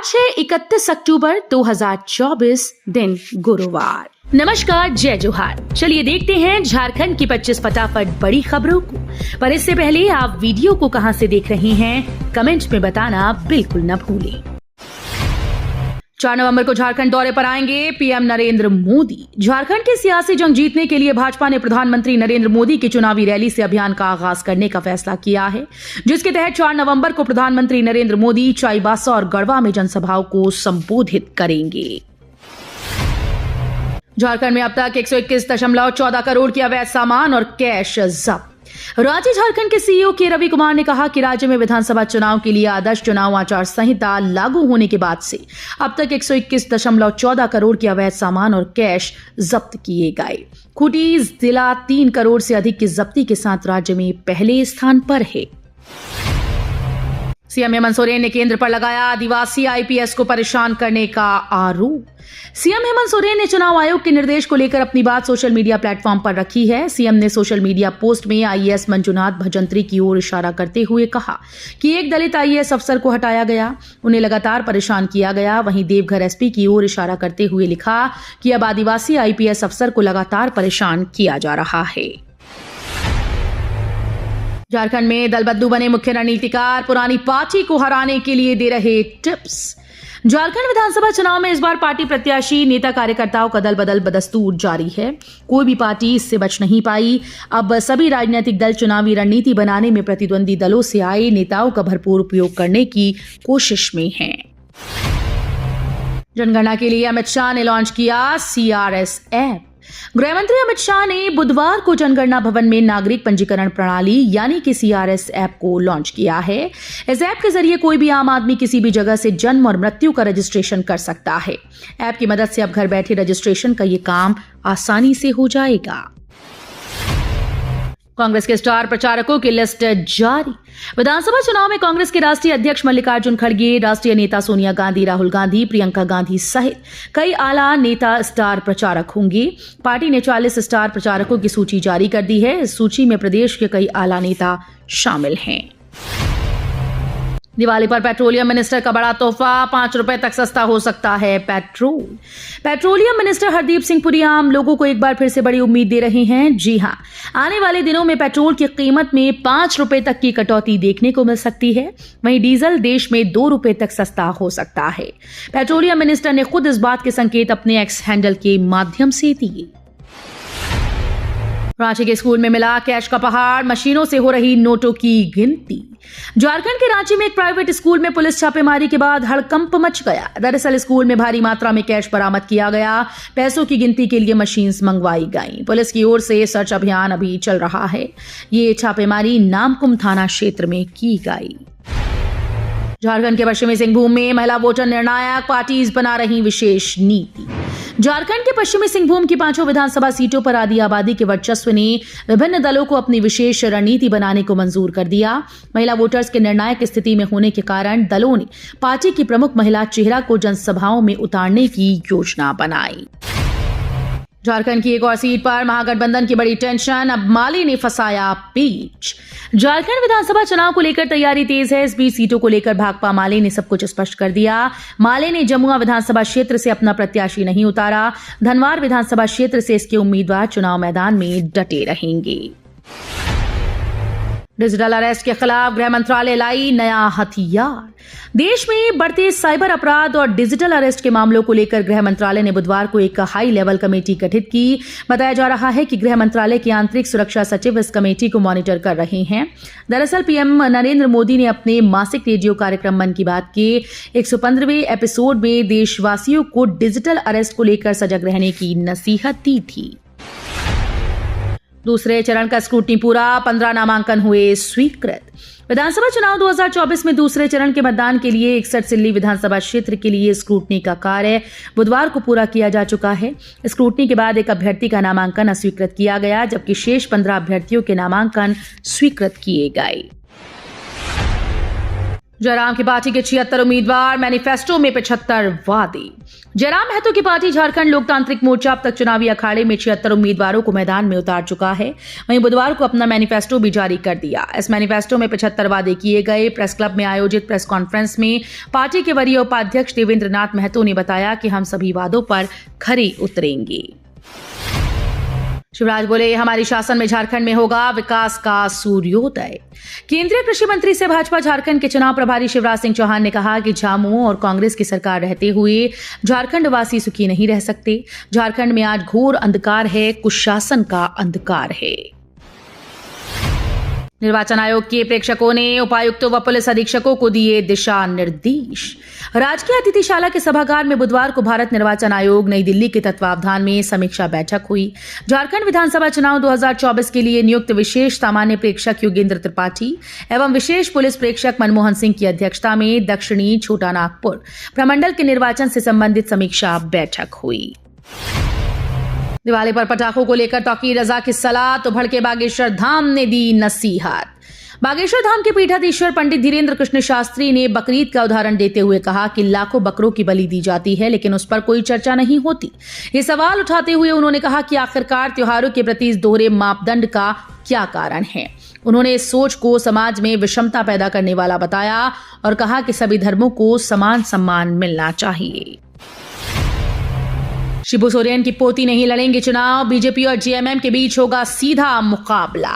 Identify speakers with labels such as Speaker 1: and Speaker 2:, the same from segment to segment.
Speaker 1: आज है 31 अक्टूबर 2024, दिन गुरुवार। नमस्कार, जय जोहार। चलिए देखते हैं झारखंड की 25 फटाफट बड़ी खबरों को। पर इससे पहले आप वीडियो को कहां से देख रहे हैं, कमेंट में बताना बिल्कुल न भूलें। 4 नवंबर को झारखंड दौरे पर आएंगे पीएम नरेंद्र मोदी। झारखंड की सियासी जंग जीतने के लिए भाजपा ने प्रधानमंत्री नरेंद्र मोदी की चुनावी रैली से अभियान का आगाज करने का फैसला किया है, जिसके तहत 4 नवंबर को प्रधानमंत्री नरेंद्र मोदी चाईबासा और गढ़वा में जनसभाओं को संबोधित करेंगे। झारखंड में अब तक 121.14 करोड़ की अवैध सामान और कैश जब्त। राज्य झारखंड के सीईओ के रवि कुमार ने कहा कि राज्य में विधानसभा चुनाव के लिए आदर्श चुनाव आचार संहिता लागू होने के बाद से अब तक 121.14 करोड़ की अवैध सामान और कैश जब्त किए गए। खूंटी जिला 3 करोड़ से अधिक की जब्ती के साथ राज्य में पहले स्थान पर है। सीएम हेमंत सोरेन ने केंद्र पर लगाया आदिवासी आईपीएस को परेशान करने का आरोप। सीएम हेमंत सोरेन ने चुनाव आयोग के निर्देश को लेकर अपनी बात सोशल मीडिया प्लेटफॉर्म पर रखी है। सीएम ने सोशल मीडिया पोस्ट में आईएएस मंजुनाथ भजंत्री की ओर इशारा करते हुए कहा कि एक दलित आईएएस अफसर को हटाया गया, उन्हें लगातार परेशान किया गया। वहीं देवघर एसपी की ओर इशारा करते हुए लिखा कि अब आदिवासी आईपीएस अफसर को लगातार परेशान किया जा रहा है। झारखंड में दल बदलू बने मुख्य रणनीतिकार पुरानी पार्टी को हराने के लिए दे रहे टिप्स। झारखंड विधानसभा चुनाव में इस बार पार्टी प्रत्याशी नेता कार्यकर्ताओं का दल बदल बदस्तूर जारी है। कोई भी पार्टी इससे बच नहीं पाई। अब सभी राजनीतिक दल चुनावी रणनीति बनाने में प्रतिद्वंदी दलों से आए नेताओं का भरपूर उपयोग करने की कोशिश में हैं। जनगणना के लिए अमित शाह ने लॉन्च किया सीआरएस ऐप। गृहमंत्री अमित शाह ने बुधवार को जनगणना भवन में नागरिक पंजीकरण प्रणाली यानी कि सीआरएस ऐप को लॉन्च किया है। इस ऐप के जरिए कोई भी आम आदमी किसी भी जगह से जन्म और मृत्यु का रजिस्ट्रेशन कर सकता है। ऐप की मदद से अब घर बैठे रजिस्ट्रेशन का ये काम आसानी से हो जाएगा। कांग्रेस के स्टार प्रचारकों की लिस्ट जारी। विधानसभा चुनाव में कांग्रेस के राष्ट्रीय अध्यक्ष मल्लिकार्जुन खड़गे, राष्ट्रीय नेता सोनिया गांधी, राहुल गांधी, प्रियंका गांधी सहित कई आला नेता स्टार प्रचारक होंगे। पार्टी ने 40 स्टार प्रचारकों की सूची जारी कर दी है। इस सूची में प्रदेश के कई आला नेता शामिल हैं। दिवाली पर पेट्रोलियम मिनिस्टर का बड़ा तोहफा, 5 रुपए तक सस्ता हो सकता है petrol. Petroleum minister Hardeep Singh Puri आम लोगों को एक बार फिर से बड़ी उम्मीद दे रहे हैं। जी हां, आने वाले दिनों में पेट्रोल की कीमत में 5 रुपए तक की कटौती देखने को मिल सकती है। वहीं डीजल देश में 2 रुपए तक सस्ता हो सकता है। पेट्रोलियम मिनिस्टर ने खुद इस बात के संकेत अपने एक्स हैंडल के माध्यम से दिए। रांची के स्कूल में मिला कैश का पहाड़, मशीनों से हो रही नोटों की गिनती। झारखंड के रांची में एक प्राइवेट स्कूल में पुलिस छापेमारी के बाद हड़कंप मच गया। दरअसल स्कूल में भारी मात्रा में कैश बरामद किया गया। पैसों की गिनती के लिए मशीन्स मंगवाई गईं। पुलिस की ओर से सर्च अभियान अभी चल रहा है। ये छापेमारी नामकुम थाना क्षेत्र में की गई। झारखंड के पश्चिमी सिंहभूम में महिला वोटर निर्णायक पार्टीज बना रही विशेष नीति। झारखंड के पश्चिमी सिंहभूम की 5 विधानसभा सीटों पर आदि आबादी के वर्चस्व ने विभिन्न दलों को अपनी विशेष रणनीति बनाने को मंजूर कर दिया। महिला वोटर्स के निर्णायक स्थिति में होने के कारण दलों ने पार्टी की प्रमुख महिला चेहरा को जनसभाओं में उतारने की योजना बनाई। झारखंड की एक और सीट पर महागठबंधन की बड़ी टेंशन, अब माले ने फंसाया पेच। झारखंड विधानसभा चुनाव को लेकर तैयारी तेज है। इस बीच सीटों को लेकर भाकपा माले ने सब कुछ स्पष्ट कर दिया। माले ने जमुआ विधानसभा क्षेत्र से अपना प्रत्याशी नहीं उतारा। धनवार विधानसभा क्षेत्र से इसके उम्मीदवार चुनाव मैदान में डटे रहेंगे। डिजिटल अरेस्ट के खिलाफ गृह मंत्रालय लाई नया हथियार। देश में बढ़ते साइबर अपराध और डिजिटल अरेस्ट के मामलों को लेकर गृह मंत्रालय ने बुधवार को एक हाई लेवल कमेटी गठित की। बताया जा रहा है कि गृह मंत्रालय के आंतरिक सुरक्षा सचिव इस कमेटी को मॉनिटर कर रहे हैं। दरअसल पीएम नरेंद्र मोदी ने अपने मासिक रेडियो कार्यक्रम मन की बात के 115वें एपिसोड में देशवासियों को डिजिटल अरेस्ट को लेकर सजग रहने की नसीहत दी थी। दूसरे चरण का स्क्रूटनी पूरा, 15 नामांकन हुए स्वीकृत। विधानसभा चुनाव 2024 में दूसरे चरण के मतदान के लिए 61 सिल्ली विधानसभा क्षेत्र के लिए स्क्रूटनी का कार्य बुधवार को पूरा किया जा चुका है। स्क्रूटनी के बाद एक अभ्यर्थी का नामांकन अस्वीकृत किया गया, जबकि शेष 15 अभ्यर्थियों के नामांकन स्वीकृत किए गए। जयराम की पार्टी के 76 उम्मीदवार, मैनिफेस्टो में 75 वादे। जयराम महतो की पार्टी झारखंड लोकतांत्रिक मोर्चा अब तक चुनावी अखाड़े में 76 उम्मीदवारों को मैदान में उतार चुका है। वहीं बुधवार को अपना मैनिफेस्टो भी जारी कर दिया। इस मैनिफेस्टो में 75 वादे किए गए। प्रेस क्लब में आयोजित प्रेस कॉन्फ्रेंस में पार्टी के वरीय उपाध्यक्ष देवेंद्र नाथ महतो ने बताया कि हम सभी वादों पर खरे उतरेंगे। शिवराज बोले, हमारी शासन में झारखंड में होगा विकास का सूर्योदय। केंद्रीय कृषि मंत्री से भाजपा झारखंड के चुनाव प्रभारी शिवराज सिंह चौहान ने कहा कि झामुमो और कांग्रेस की सरकार रहते हुए झारखंड वासी सुखी नहीं रह सकते। झारखंड में आज घोर अंधकार है, कुशासन का अंधकार है। निर्वाचन आयोग के प्रेक्षकों ने उपायुक्तों व पुलिस अधीक्षकों को दिए दिशा निर्देश। राजकीय अतिथिशाला के सभागार में बुधवार को भारत निर्वाचन आयोग नई दिल्ली के तत्वावधान में समीक्षा बैठक हुई। झारखंड विधानसभा चुनाव 2024 के लिए नियुक्त विशेष सामान्य प्रेक्षक योगेंद्र त्रिपाठी एवं विशेष पुलिस प्रेक्षक मनमोहन सिंह की अध्यक्षता में दक्षिणी छोटा नागपुर प्रमंडल के निर्वाचन से संबंधित समीक्षा बैठक हुई। दिवाली पर पटाखों को लेकर तौकी रजा की सलाह तो भड़के बागेश्वर धाम ने दी नसीहत। बागेश्वर धाम के पीठाधीश्वर पंडित धीरेन्द्र कृष्ण शास्त्री ने बकरीद का उदाहरण देते हुए कहा कि लाखों बकरों की बलि दी जाती है लेकिन उस पर कोई चर्चा नहीं होती। ये सवाल उठाते हुए उन्होंने कहा कि आखिरकार त्योहारों के प्रति इस दोहरे मापदंड का क्या कारण है। उन्होंने इस सोच को समाज में विषमता पैदा करने वाला बताया और कहा कि सभी धर्मों को समान सम्मान मिलना चाहिए। शिबू सोरेन की पोती नहीं लड़ेंगे चुनाव, बीजेपी और जेएमएम के बीच होगा सीधा मुकाबला।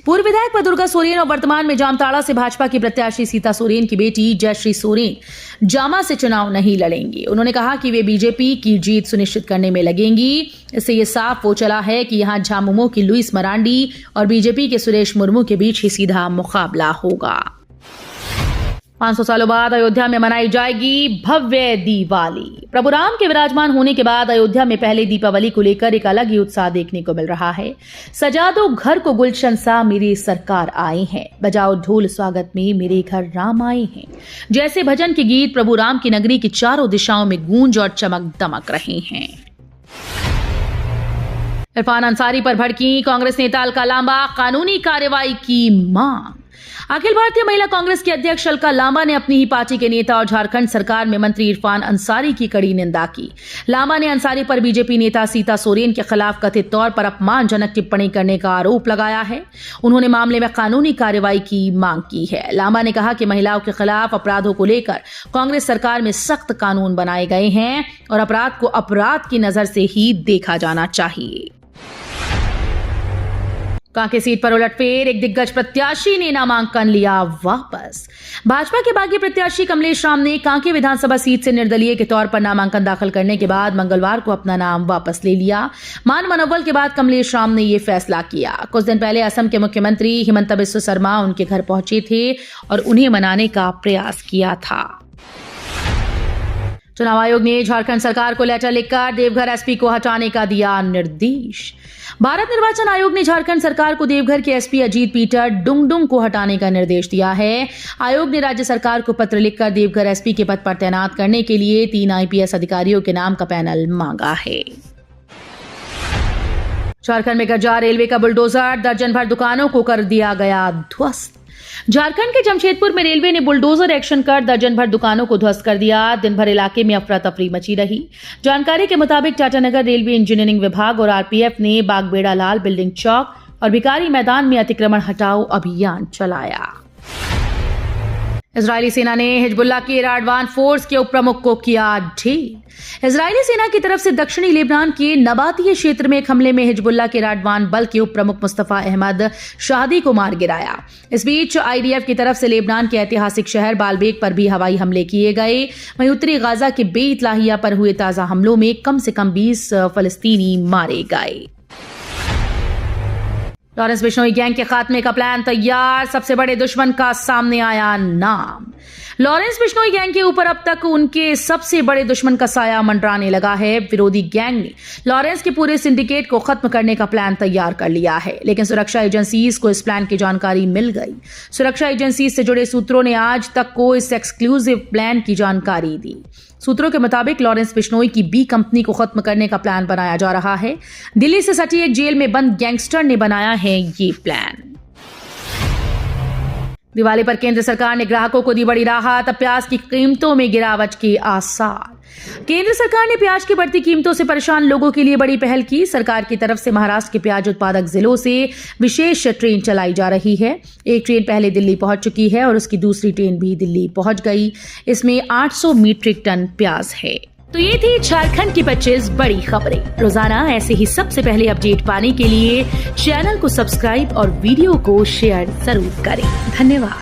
Speaker 1: पूर्व विधायक दुर्गा सोरेन और वर्तमान में जामताड़ा से भाजपा की प्रत्याशी सीता सोरेन की बेटी जयश्री सोरेन जामा से चुनाव नहीं लड़ेंगी। उन्होंने कहा कि वे बीजेपी की जीत सुनिश्चित करने में लगेंगी। इससे ये साफ हो चला है कि यहां झामुमो की लुईस मरांडी और बीजेपी के सुरेश मुर्मू के बीच ही सीधा मुकाबला होगा। 500 सालों बाद अयोध्या में मनाई जाएगी भव्य दीवाली। प्रभु राम के विराजमान होने के बाद अयोध्या में पहले दीपावली को लेकर एक अलग ही उत्साह देखने को मिल रहा है। सजा दो घर को गुलशन सा मेरी सरकार आए हैं, बजाओ ढोल स्वागत में मेरे घर राम आए हैं, जैसे भजन के गीत प्रभु राम की नगरी की चारों दिशाओं में गूंज और चमक दमक रहे हैं। इरफान अंसारी पर भड़की कांग्रेस नेता अलका लांबा, कानूनी कार्रवाई की मांग। अखिल भारतीय महिला कांग्रेस की अध्यक्ष अलका लांबा ने अपनी ही पार्टी के नेता और झारखंड सरकार में मंत्री इरफान अंसारी की कड़ी निंदा की। लांबा ने अंसारी पर बीजेपी नेता सीता सोरेन के खिलाफ कथित तौर पर अपमानजनक टिप्पणी करने का आरोप लगाया है। उन्होंने मामले में कानूनी कार्रवाई की मांग की है। लांबा ने कहा कि महिलाओं के खिलाफ अपराधों को लेकर कांग्रेस सरकार में सख्त कानून बनाए गए हैं और अपराध को अपराध की नजर से ही देखा जाना चाहिए। कांके सीट पर उलटफेर, एक दिग्गज प्रत्याशी ने नामांकन लिया वापस। भाजपा के बागी प्रत्याशी कमलेश राम ने कांके विधानसभा सीट से निर्दलीय के तौर पर नामांकन दाखिल करने के बाद मंगलवार को अपना नाम वापस ले लिया। मान मनोबल के बाद कमलेश राम ने यह फैसला किया। कुछ दिन पहले असम के मुख्यमंत्री हिमंत बिस्वा शर्मा उनके घर पहुंचे थे और उन्हें मनाने का प्रयास किया था। चुनाव आयोग ने झारखंड सरकार को लेटर लिखकर देवघर एसपी को हटाने का दिया निर्देश। भारत निर्वाचन आयोग ने झारखंड सरकार को देवघर के एसपी अजीत पीटर डुंगडुंग को हटाने का निर्देश दिया है। आयोग ने राज्य सरकार को पत्र लिखकर देवघर एसपी के पद पर तैनात करने के लिए 3 आईपीएस अधिकारियों के नाम का पैनल मांगा है। झारखंड में गरजा रेलवे का बुलडोजर, दर्जन भर दुकानों को कर दिया गया ध्वस्त। झारखंड के जमशेदपुर में रेलवे ने बुलडोजर एक्शन कर दर्जन भर दुकानों को ध्वस्त कर दिया। दिन भर इलाके में अफरा तफरी मची रही। जानकारी के मुताबिक टाटानगर रेलवे इंजीनियरिंग विभाग और आरपीएफ ने बागबेड़ा लाल, बिल्डिंग चौक और भिकारी मैदान में अतिक्रमण हटाओ अभियान चलाया। इजरायली सेना ने हिजबुल्लाह के राडवान फोर्स के उप प्रमुख को किया ढेर। इजरायली सेना की तरफ से दक्षिणी लेबनान के नबातीय क्षेत्र में एक हमले में हिजबुल्लाह के राडवान बल के उप प्रमुख मुस्तफा अहमद शाहदी को मार गिराया। इस बीच आईडीएफ की तरफ से लेबनान के ऐतिहासिक शहर बालबेक पर भी हवाई हमले किए गए। वहीं उत्तरी गाजा के बेत लाहिया पर हुए ताजा हमलों में कम से कम 20 फलस्तीनी मारे गए। लॉरेंस बिश्नोई गैंग के खात्मे का प्लान तैयार, सबसे बड़े दुश्मन का सामने आया नाम। लॉरेंस बिश्नोई गैंग के ऊपर अब तक उनके सबसे बड़े दुश्मन का साया मंडराने लगा है। विरोधी गैंग ने लॉरेंस के पूरे सिंडिकेट को खत्म करने का प्लान तैयार कर लिया है, लेकिन सुरक्षा एजेंसीज को इस प्लान की जानकारी मिल गई। सुरक्षा एजेंसी से जुड़े सूत्रों ने आज तक को इस एक्सक्लूसिव प्लान की जानकारी दी। सूत्रों के मुताबिक लॉरेंस बिश्नोई की बी कंपनी को खत्म करने का प्लान बनाया जा रहा है। दिल्ली से सटी एक जेल में बंद गैंगस्टर ने बनाया है ये प्लान। दिवाली पर केंद्र सरकार ने ग्राहकों को दी बड़ी राहत, अब प्याज की कीमतों में गिरावट के आसार। केंद्र सरकार ने प्याज की बढ़ती कीमतों से परेशान लोगों के लिए बड़ी पहल की। सरकार की तरफ से महाराष्ट्र के प्याज उत्पादक जिलों से विशेष ट्रेन चलाई जा रही है। एक ट्रेन पहले दिल्ली पहुंच चुकी है और उसकी दूसरी ट्रेन भी दिल्ली पहुंच गई। इसमें 800 मीट्रिक टन प्याज है। तो ये थी झारखंड की 25 बड़ी खबरें। रोजाना ऐसे ही सबसे पहले अपडेट पाने के लिए चैनल को सब्सक्राइब और वीडियो को शेयर जरूर करें। धन्यवाद।